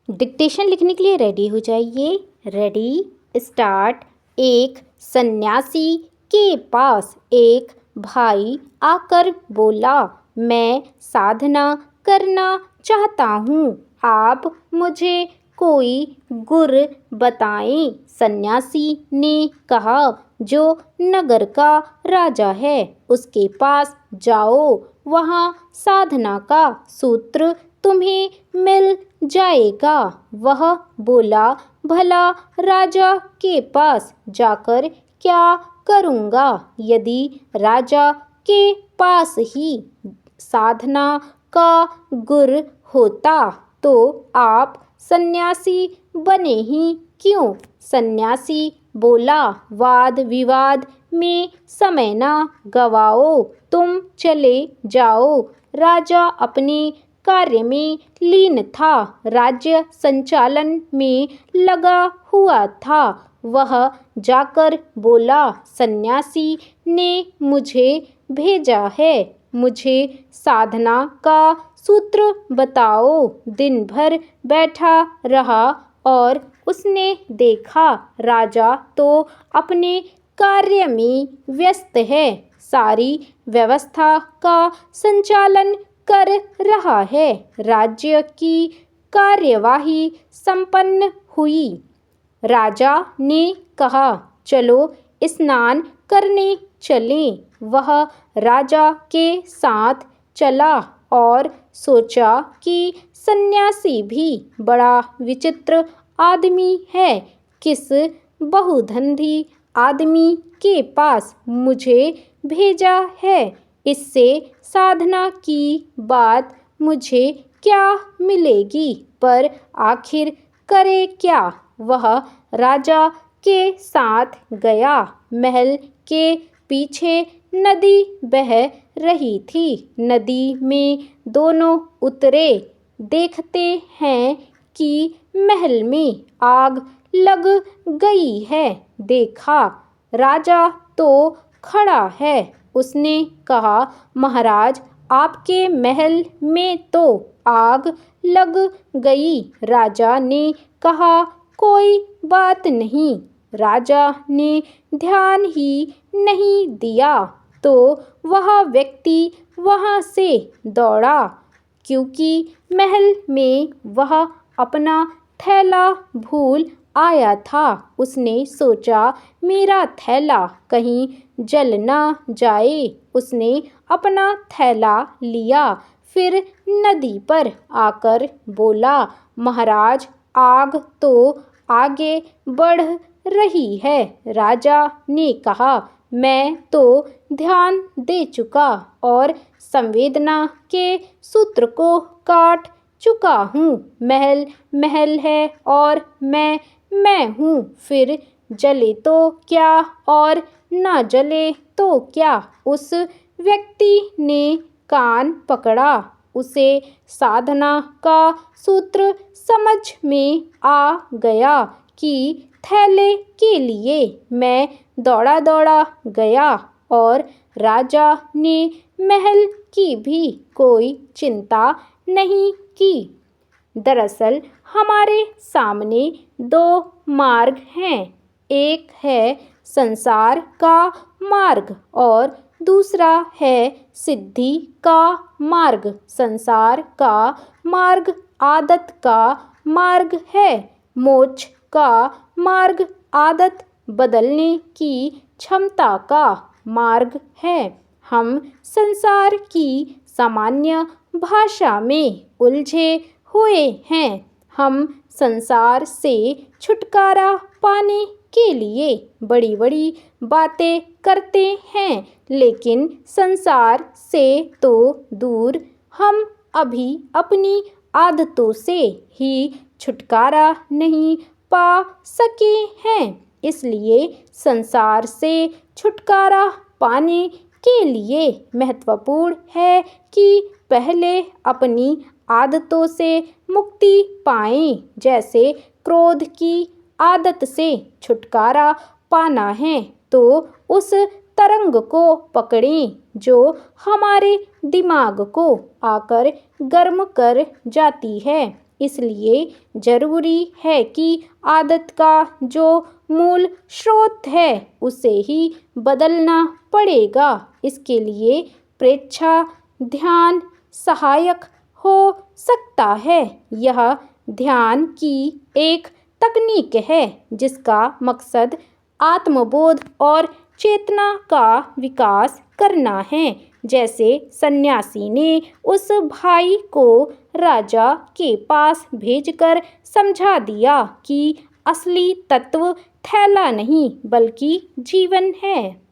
Dictation लिखने के लिए रेडी हो जाइए। Ready, start. एक सन्यासी के पास एक भाई आकर बोला, मैं साधना करना चाहता हूँ, आप मुझे कोई गुर बताएं। सन्यासी ने कहा, जो नगर का राजा है उसके पास जाओ, वहाँ साधना का सूत्र तुम्हें मिल जाएगा। वह बोला, भला राजा के पास जाकर क्या करूँगा? यदि राजा के पास ही साधना का गुर होता तो आप सन्यासी बने ही क्यों? सन्यासी बोला, वाद विवाद में समय ना गवाओ, तुम चले जाओ। राजा अपने कार्य में लीन था, राज्य संचालन में लगा हुआ था। वह जाकर बोला, सन्यासी ने मुझे भेजा है, मुझे साधना का सूत्र बताओ। दिन भर बैठा रहा और उसने देखा राजा तो अपने कार्य में व्यस्त है, सारी व्यवस्था का संचालन कर रहा है। राज्य की कार्यवाही संपन्न हुई। राजा ने कहा, चलो स्नान करने चलें। वह राजा के साथ चला और सोचा कि सन्यासी भी बड़ा विचित्र आदमी है, किस बहुधंधी आदमी के पास मुझे भेजा है, इससे साधना की बात मुझे क्या मिलेगी, पर आखिर करे क्या? वह राजा के साथ गया। महल के पीछे नदी बह रही थी। नदी में दोनों उतरे। देखते हैं कि महल में आग लग गई है। देखा, राजा तो खड़ा है। उसने कहा, महाराज, आपके महल में तो आग लग गई। राजा ने कहा, कोई बात नहीं। राजा ने ध्यान ही नहीं दिया तो वह व्यक्ति वहाँ से दौड़ा, क्योंकि महल में वह अपना थैला भूल आया था। उसने सोचा, मेरा थैला कहीं जल ना जाए। उसने अपना थैला लिया, फिर नदी पर आकर बोला, महाराज, आग तो आगे बढ़ रही है। राजा ने कहा, मैं तो ध्यान दे चुका और संवेदना के सूत्र को काट चुका हूँ। महल महल है और मैं हूँ, फिर जले तो क्या और ना जले तो क्या? उस व्यक्ति ने कान पकड़ा। उसे साधना का सूत्र समझ में आ गया कि थैले के लिए मैं दौड़ा दौड़ा गया और राजा ने महल की भी कोई चिंता नहीं की। दरअसल हमारे सामने दो मार्ग हैं, एक है संसार का मार्ग और दूसरा है सिद्धि का मार्ग। संसार का मार्ग आदत का मार्ग है, मोक्ष का मार्ग आदत बदलने की क्षमता का मार्ग है। हम संसार की सामान्य भाषा में उलझे हुए हैं। हम संसार से छुटकारा पाने के लिए बड़ी बड़ी बातें करते हैं, लेकिन संसार से तो दूर हम अभी अपनी आदतों से ही छुटकारा नहीं पा सके हैं। इसलिए संसार से छुटकारा पाने के लिए महत्वपूर्ण है कि पहले अपनी आदतों से मुक्ति पाएं। जैसे क्रोध की आदत से छुटकारा पाना है तो उस तरंग को पकड़ें जो हमारे दिमाग को आकर गर्म कर जाती है। इसलिए जरूरी है कि आदत का जो मूल स्रोत है उसे ही बदलना पड़ेगा। इसके लिए प्रेच्छा ध्यान सहायक हो सकता है। यह ध्यान की एक तकनीक है जिसका मकसद आत्मबोध और चेतना का विकास करना है। जैसे सन्यासी ने उस भाई को राजा के पास भेजकर समझा दिया कि असली तत्व थैला नहीं बल्कि जीवन है।